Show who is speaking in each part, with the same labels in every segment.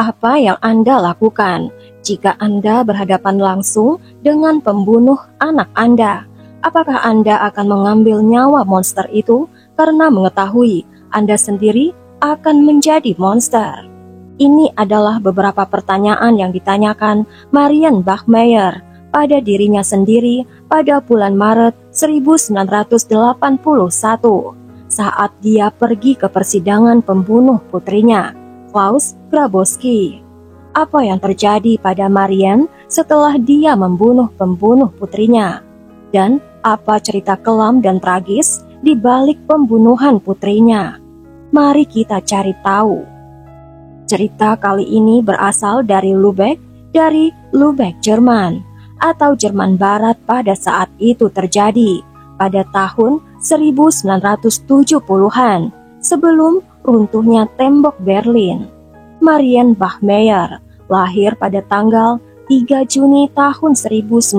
Speaker 1: Apa yang Anda lakukan jika Anda berhadapan langsung dengan pembunuh anak Anda? Apakah Anda akan mengambil nyawa monster itu karena mengetahui Anda sendiri akan menjadi monster? Ini adalah beberapa pertanyaan yang ditanyakan Marian Bachmeier pada dirinya sendiri pada bulan Maret 1981 saat dia pergi ke persidangan pembunuh putrinya, Klaus Grabowski. Apa yang terjadi pada Marian setelah dia membunuh pembunuh putrinya? Dan apa cerita kelam dan tragis di balik pembunuhan putrinya? Mari kita cari tahu. Cerita kali ini berasal dari Lübeck, Jerman, atau Jerman Barat pada saat itu terjadi pada tahun 1970-an, sebelum runtuhnya tembok Berlin. Marian Bachmeier lahir pada tanggal 3 Juni tahun 1950,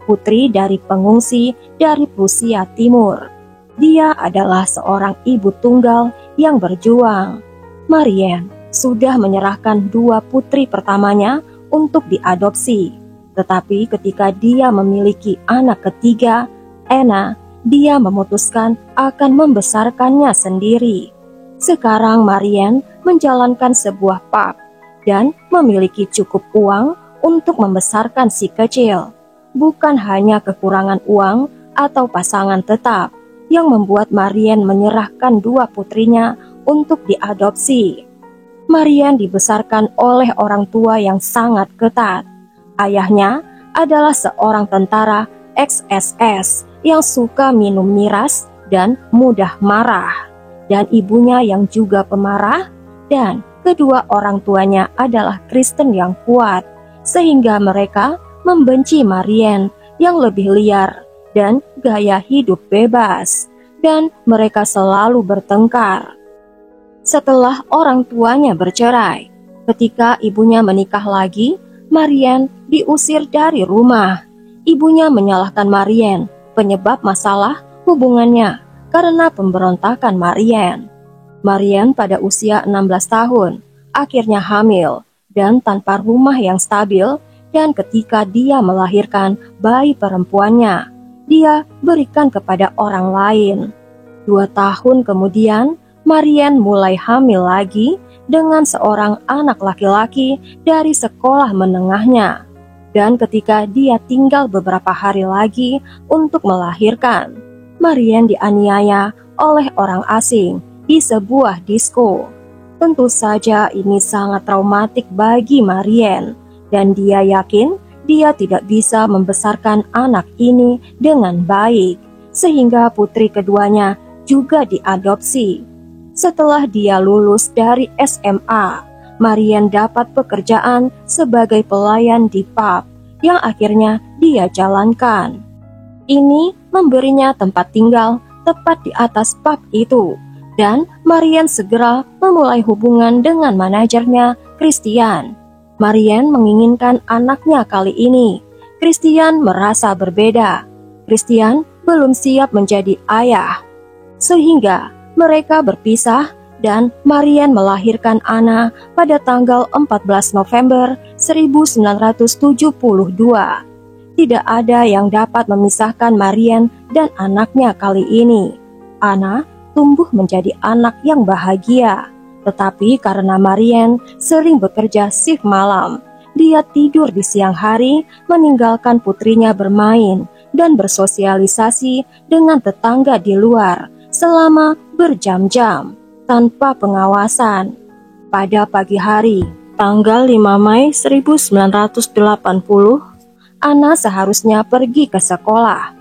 Speaker 1: putri dari pengungsi dari Prusia Timur. Dia adalah seorang ibu tunggal yang berjuang. Marian sudah menyerahkan 2 putri pertamanya untuk diadopsi. Tetapi ketika dia memiliki anak ketiga, Anna, dia memutuskan akan membesarkannya sendiri. Sekarang Marian menjalankan sebuah pub dan memiliki cukup uang untuk membesarkan si kecil. Bukan hanya kekurangan uang atau pasangan tetap yang membuat Marian menyerahkan 2 putrinya untuk diadopsi. Marian dibesarkan oleh orang tua yang sangat ketat. Ayahnya adalah seorang tentara XSS yang suka minum miras dan mudah marah, dan ibunya yang juga pemarah, dan kedua orang tuanya adalah Kristen yang kuat, sehingga mereka membenci Marian yang lebih liar dan gaya hidup bebas, dan mereka selalu bertengkar. Setelah orang tuanya bercerai, ketika ibunya menikah lagi, Marian diusir dari rumah. Ibunya menyalahkan Marian penyebab masalah hubungannya karena pemberontakan Marian. Marian pada usia 16 tahun akhirnya hamil dan tanpa rumah yang stabil, dan ketika dia melahirkan bayi perempuannya, dia berikan kepada orang lain. 2 tahun kemudian, Marian mulai hamil lagi dengan seorang anak laki-laki dari sekolah menengahnya. Dan ketika dia tinggal beberapa hari lagi untuk melahirkan, Marian dianiaya oleh orang asing di sebuah disko. Tentu saja ini sangat traumatik bagi Marian, dan dia yakin dia tidak bisa membesarkan anak ini dengan baik, sehingga putri keduanya juga diadopsi. Setelah dia lulus dari SMA, Marian dapat pekerjaan sebagai pelayan di pub yang akhirnya dia jalankan. Ini memberinya tempat tinggal tepat di atas pub itu, dan Marian segera memulai hubungan dengan manajernya, Christian. Marian menginginkan anaknya kali ini. Christian merasa berbeda. Christian belum siap menjadi ayah, sehingga mereka berpisah dan Marian melahirkan Anna pada tanggal 14 November 1972. Tidak ada yang dapat memisahkan Marian dan anaknya kali ini. Anna tumbuh menjadi anak yang bahagia, tetapi karena Marian sering bekerja shift malam, dia tidur di siang hari meninggalkan putrinya bermain dan bersosialisasi dengan tetangga di luar selama berjam-jam tanpa pengawasan. Pada pagi hari, tanggal 5 Mei 1980, Anna seharusnya pergi ke sekolah.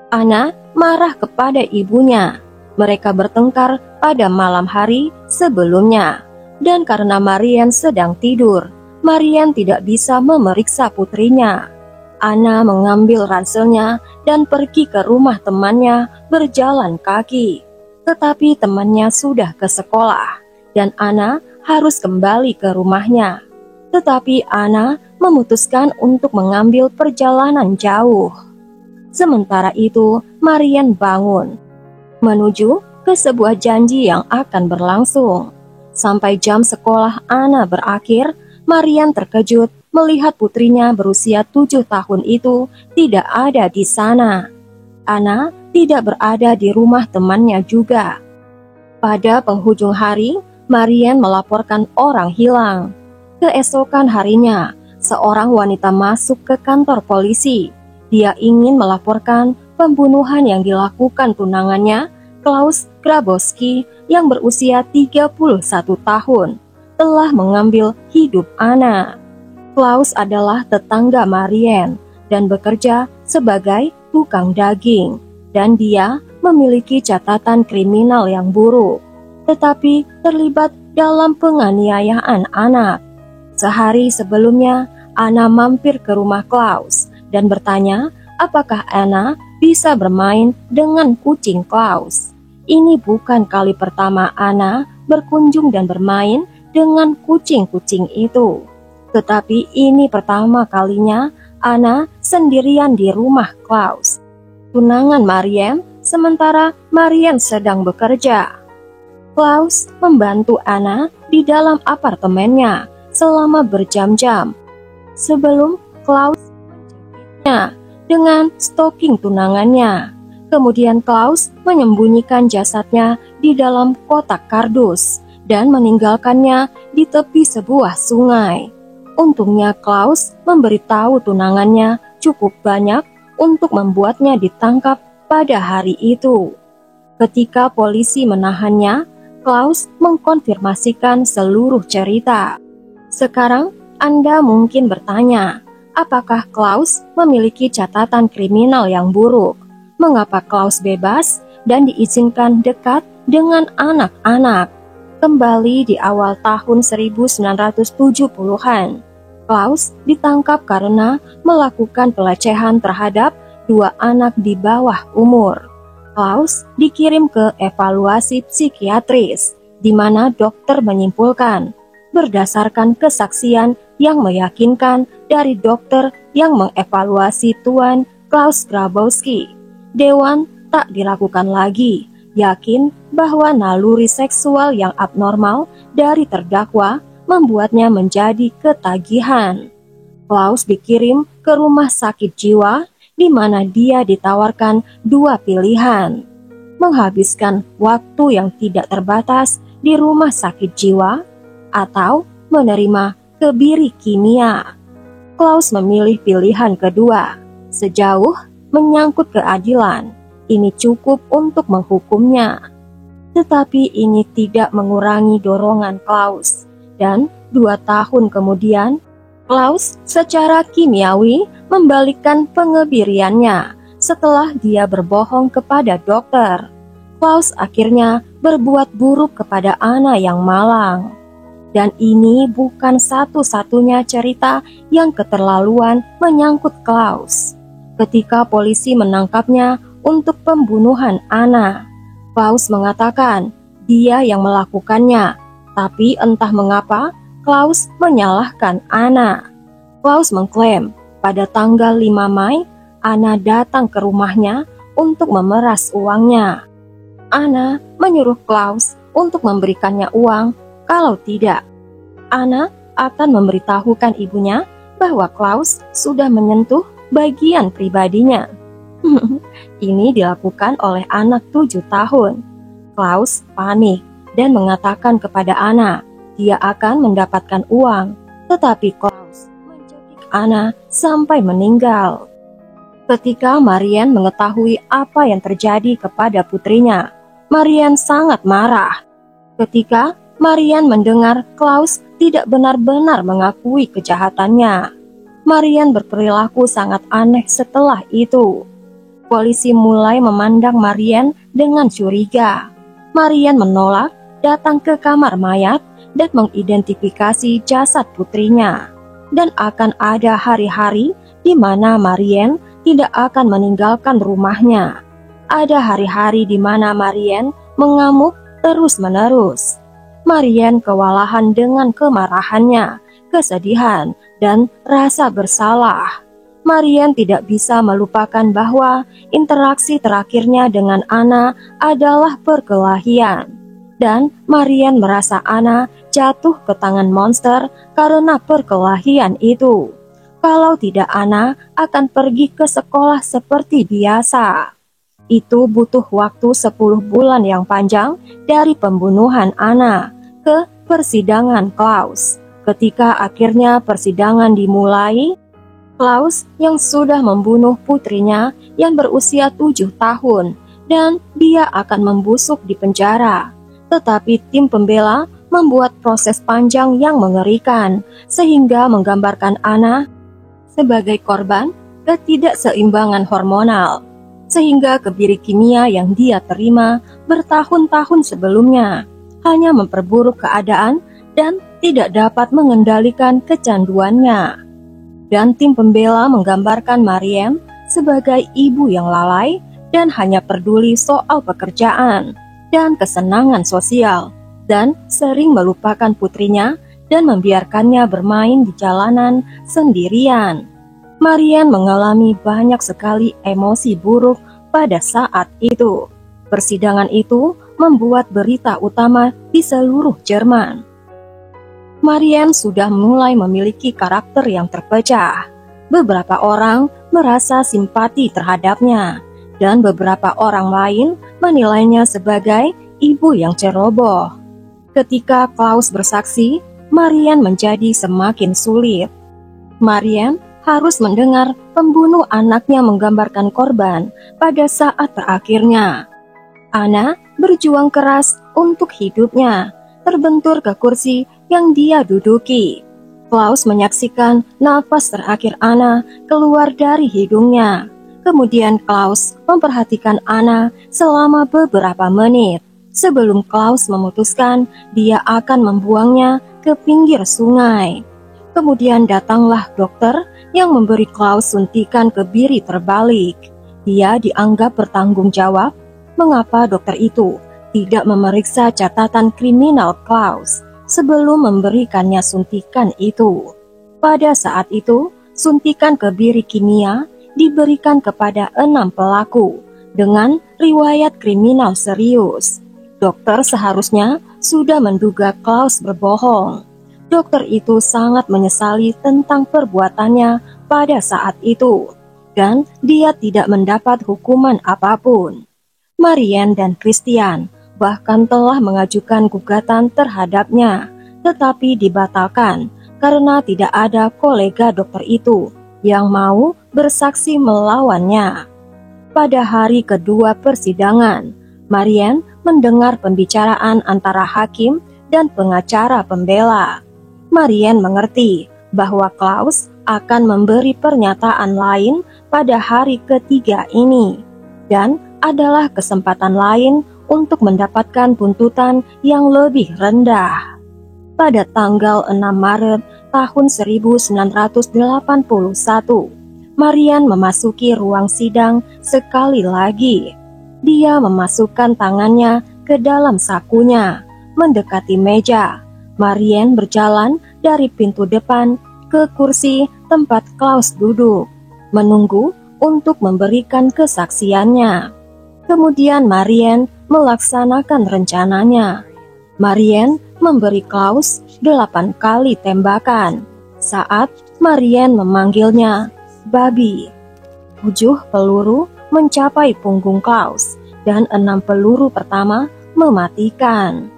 Speaker 1: Anna marah kepada ibunya. Mereka bertengkar pada malam hari sebelumnya, dan karena Marian sedang tidur, Marian tidak bisa memeriksa putrinya. Anna mengambil ranselnya dan pergi ke rumah temannya berjalan kaki. Tetapi temannya sudah ke sekolah dan Anna harus kembali ke rumahnya. Tetapi Anna memutuskan untuk mengambil perjalanan jauh. Sementara itu, Marian bangun menuju ke sebuah janji yang akan berlangsung. Sampai jam sekolah Anna berakhir, Marian terkejut melihat putrinya berusia 7 tahun itu tidak ada di sana. Anna tidak berada di rumah temannya juga. Pada penghujung hari, Marian melaporkan orang hilang. Keesokan harinya, seorang wanita masuk ke kantor polisi. Dia ingin melaporkan pembunuhan yang dilakukan tunangannya, Klaus Grabowski, yang berusia 31 tahun, telah mengambil hidup Anna. Klaus adalah tetangga Marian dan bekerja sebagai tukang daging, dan dia memiliki catatan kriminal yang buruk, tetapi terlibat dalam penganiayaan anak. Sehari sebelumnya, Anna mampir ke rumah Klaus dan bertanya apakah Anna bisa bermain dengan kucing Klaus. Ini bukan kali pertama Anna berkunjung dan bermain dengan kucing-kucing itu, tetapi ini pertama kalinya Anna sendirian di rumah Klaus, tunangan Marian, sementara Marian sedang bekerja. Klaus membantu Anna di dalam apartemennya selama berjam-jam sebelum Klaus menjepitnya dengan stoking tunangannya. Kemudian Klaus menyembunyikan jasadnya di dalam kotak kardus dan meninggalkannya di tepi sebuah sungai. Untungnya Klaus memberitahu tunangannya cukup banyak untuk membuatnya ditangkap pada hari itu. Ketika polisi menahannya, Klaus mengkonfirmasikan seluruh cerita. Sekarang Anda mungkin bertanya, apakah Klaus memiliki catatan kriminal yang buruk? Mengapa Klaus bebas dan diizinkan dekat dengan anak-anak? Kembali di awal tahun 1970-an, Klaus ditangkap karena melakukan pelecehan terhadap 2 anak di bawah umur. Klaus dikirim ke evaluasi psikiatris, di mana dokter menyimpulkan, berdasarkan kesaksian yang meyakinkan dari dokter yang mengevaluasi Tuan Klaus Grabowski, Dewan tak dilakukan lagi, yakin bahwa naluri seksual yang abnormal dari terdakwa membuatnya menjadi ketagihan. Klaus dikirim ke rumah sakit jiwa di mana dia ditawarkan 2 pilihan: menghabiskan waktu yang tidak terbatas di rumah sakit jiwa atau menerima kebiri kimia. Klaus memilih pilihan kedua. Sejauh menyangkut keadilan, ini cukup untuk menghukumnya. Tetapi ini tidak mengurangi dorongan Klaus, dan 2 tahun kemudian, Klaus secara kimiawi membalikkan pengebiriannya setelah dia berbohong kepada dokter. Klaus akhirnya berbuat buruk kepada Anna yang malang. Dan ini bukan satu-satunya cerita yang keterlaluan menyangkut Klaus. Ketika polisi menangkapnya untuk pembunuhan Anna, Klaus mengatakan dia yang melakukannya, tapi entah mengapa Klaus menyalahkan Anna. Klaus mengklaim pada tanggal 5 Mei, Anna datang ke rumahnya untuk memeras uangnya. Anna menyuruh Klaus untuk memberikannya uang, kalau tidak, Anna akan memberitahukan ibunya bahwa Klaus sudah menyentuh bagian pribadinya. Ini dilakukan oleh anak 7 tahun. Klaus panik dan mengatakan kepada Anna dia akan mendapatkan uang, tetapi Klaus mencekik Anna sampai meninggal. Ketika Marian mengetahui apa yang terjadi kepada putrinya, Marian sangat marah. Ketika Marian mendengar Klaus tidak benar-benar mengakui kejahatannya, Marian berperilaku sangat aneh setelah itu. Polisi mulai memandang Marian dengan curiga. Marian menolak datang ke kamar mayat dan mengidentifikasi jasad putrinya. Dan akan ada hari-hari di mana Marian tidak akan meninggalkan rumahnya. Ada hari-hari di mana Marian mengamuk terus-menerus. Marian kewalahan dengan kemarahannya, kesedihan, dan rasa bersalah. Marian tidak bisa melupakan bahwa interaksi terakhirnya dengan Anna adalah perkelahian. dan Marian merasa Anna jatuh ke tangan monster karena perkelahian itu. Kalau tidak, Anna akan pergi ke sekolah seperti biasa. Itu butuh waktu 10 bulan yang panjang dari pembunuhan Anna ke persidangan Klaus. Ketika akhirnya persidangan dimulai, Klaus yang sudah membunuh putrinya yang berusia 7 tahun dan dia akan membusuk di penjara. Tetapi tim pembela membuat proses panjang yang mengerikan sehingga menggambarkan Anna sebagai korban ketidakseimbangan hormonal, sehingga kebiri kimia yang dia terima bertahun-tahun sebelumnya hanya memperburuk keadaan dan tidak dapat mengendalikan kecanduannya. Dan tim pembela menggambarkan Marianne sebagai ibu yang lalai dan hanya peduli soal pekerjaan dan kesenangan sosial, dan sering melupakan putrinya dan membiarkannya bermain di jalanan sendirian. Marianne mengalami banyak sekali emosi buruk pada saat itu. Persidangan itu membuat berita utama di seluruh Jerman. Marianne sudah mulai memiliki karakter yang terpecah. Beberapa orang merasa simpati terhadapnya, dan beberapa orang lain menilainya sebagai ibu yang ceroboh. Ketika Klaus bersaksi, Marianne menjadi semakin sulit. Marianne harus mendengar pembunuh anaknya menggambarkan korban pada saat terakhirnya. Anna berjuang keras untuk hidupnya, terbentur ke kursi yang dia duduki. Klaus menyaksikan nafas terakhir Anna keluar dari hidungnya. Kemudian Klaus memperhatikan Anna selama beberapa menit. Sebelum Klaus memutuskan dia akan membuangnya ke pinggir sungai. Kemudian datanglah dokter yang memberi Klaus suntikan kebiri terbalik. Dia dianggap bertanggung jawab. Mengapa dokter itu tidak memeriksa catatan kriminal Klaus sebelum memberikannya suntikan itu? Pada saat itu, suntikan kebiri kimia diberikan kepada 6 pelaku dengan riwayat kriminal serius. Dokter seharusnya sudah menduga Klaus berbohong. Dokter itu sangat menyesali tentang perbuatannya pada saat itu, dan dia tidak mendapat hukuman apapun. Marianne dan Christian bahkan telah mengajukan gugatan terhadapnya, tetapi dibatalkan karena tidak ada kolega dokter itu yang mau bersaksi melawannya. Pada hari kedua persidangan, Marianne mendengar pembicaraan antara hakim dan pengacara pembela. Marianne mengerti bahwa Klaus akan memberi pernyataan lain pada hari ketiga ini, dan adalah kesempatan lain untuk mendapatkan tuntutan yang lebih rendah. Pada tanggal 6 Maret tahun 1981, Marianne memasuki ruang sidang sekali lagi. Dia memasukkan tangannya ke dalam sakunya, mendekati meja. Marianne berjalan dari pintu depan ke kursi tempat Klaus duduk, menunggu untuk memberikan kesaksiannya. Kemudian Marianne melaksanakan rencananya. Marianne memberi Klaus 8 kali tembakan saat Marianne memanggilnya babi. 7 peluru mencapai punggung Klaus dan 6 peluru pertama mematikan.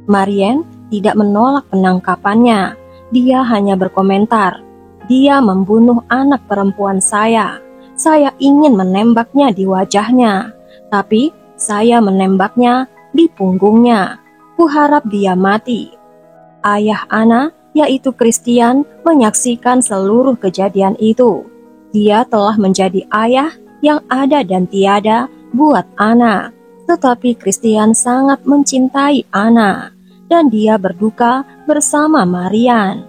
Speaker 1: Marianne tidak menolak penangkapannya. Dia hanya berkomentar, "Dia membunuh anak perempuan saya. Saya ingin menembaknya di wajahnya, tapi saya menembaknya di punggungnya. Kuharap dia mati." Ayah Anna, yaitu Christian, menyaksikan seluruh kejadian itu. Dia telah menjadi ayah yang ada dan tiada buat Anna. Tetapi Christian sangat mencintai Anna, dan dia berduka bersama Marianne.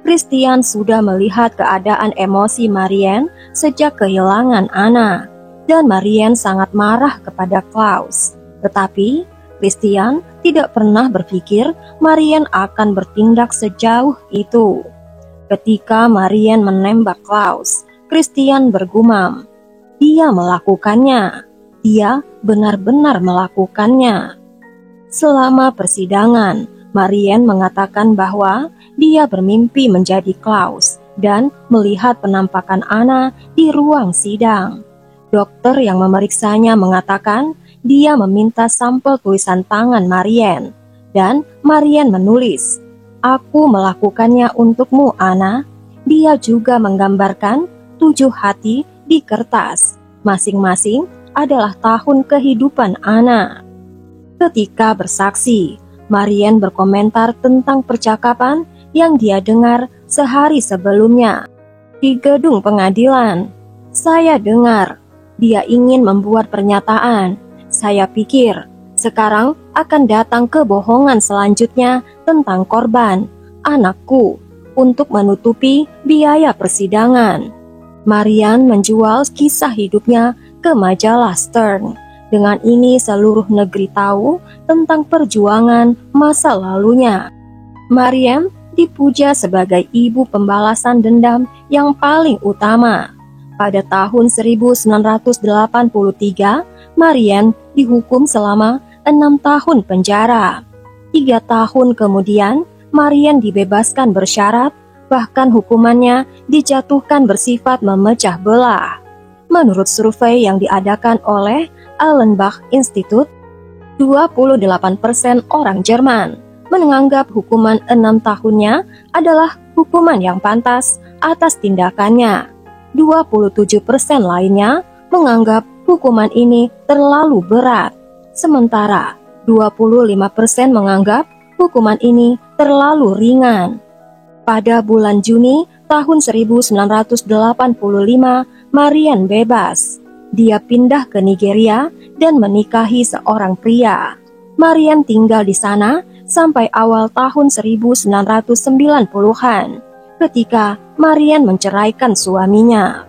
Speaker 1: Christian sudah melihat keadaan emosi Marianne sejak kehilangan Anna, dan Marianne sangat marah kepada Klaus. Tetapi Christian tidak pernah berpikir Marianne akan bertindak sejauh itu. Ketika Marianne menembak Klaus, Christian bergumam, "Dia melakukannya. Dia benar-benar melakukannya." Selama persidangan, Marianne mengatakan bahwa dia bermimpi menjadi Klaus dan melihat penampakan Anna di ruang sidang. Dokter yang memeriksanya mengatakan dia meminta sampel tulisan tangan Marianne, dan Marianne menulis, "Aku melakukannya untukmu, Anna." Dia juga menggambarkan 7 hati di kertas. Masing-masing adalah tahun kehidupan Anna. Ketika bersaksi, Marianne berkomentar tentang percakapan yang dia dengar sehari sebelumnya di gedung pengadilan. "Saya dengar dia ingin membuat pernyataan. Saya pikir sekarang akan datang kebohongan selanjutnya tentang korban, anakku, untuk menutupi biaya persidangan." Marianne menjual kisah hidupnya ke majalah Stern. Dengan ini seluruh negeri tahu tentang perjuangan masa lalunya. Marianne dipuja sebagai ibu pembalasan dendam yang paling utama. Pada tahun 1983, Marianne dihukum selama 6 tahun penjara. 3 tahun kemudian, Marianne dibebaskan bersyarat, bahkan hukumannya dijatuhkan bersifat memecah belah. Menurut survei yang diadakan oleh Allenbach Institute, 28% orang Jerman menganggap hukuman 6 tahunnya adalah hukuman yang pantas atas tindakannya. 27% lainnya menganggap hukuman ini terlalu berat. Sementara 25% menganggap hukuman ini terlalu ringan. Pada bulan Juni tahun 1985, Marianne bebas. Dia pindah ke Nigeria dan menikahi seorang pria. Marianne tinggal di sana sampai awal tahun 1990-an, ketika Marianne menceraikan suaminya.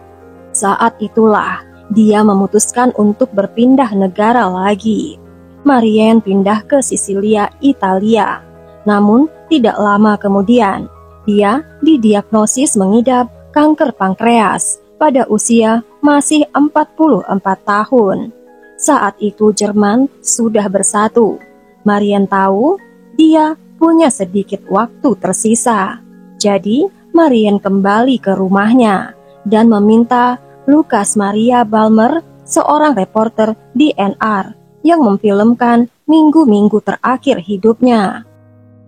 Speaker 1: Saat itulah dia memutuskan untuk berpindah negara lagi. Marianne pindah ke Sisilia, Italia. Namun tidak lama kemudian, dia didiagnosis mengidap kanker pankreas pada usia masih 44 tahun. Saat itu Jerman sudah bersatu. Marianne tahu dia punya sedikit waktu tersisa. Jadi Marianne kembali ke rumahnya dan meminta Lukas Maria Balmer, seorang reporter DNR yang memfilmkan minggu-minggu terakhir hidupnya.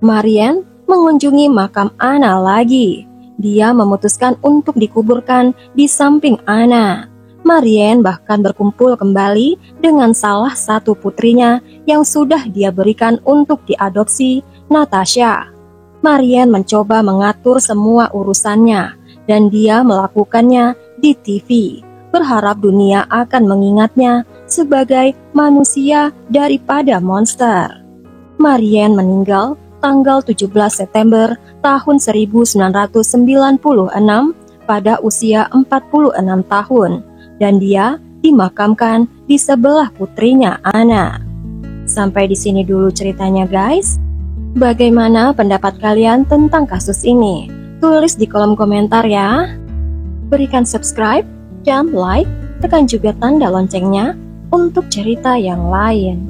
Speaker 1: Marianne mengunjungi makam Anna lagi. Dia memutuskan untuk dikuburkan di samping Anna. Marianne bahkan berkumpul kembali dengan salah satu putrinya yang sudah dia berikan untuk diadopsi, Natasha. Marianne mencoba mengatur semua urusannya, dan dia melakukannya di TV, berharap dunia akan mengingatnya sebagai manusia daripada monster. Marianne meninggal tanggal 17 September tahun 1996 pada usia 46 tahun, dan dia dimakamkan di sebelah putrinya Anna. Sampai di sini dulu ceritanya guys. Bagaimana pendapat kalian tentang kasus ini? Tulis di kolom komentar ya. Berikan subscribe dan like, tekan juga tanda loncengnya untuk cerita yang lain.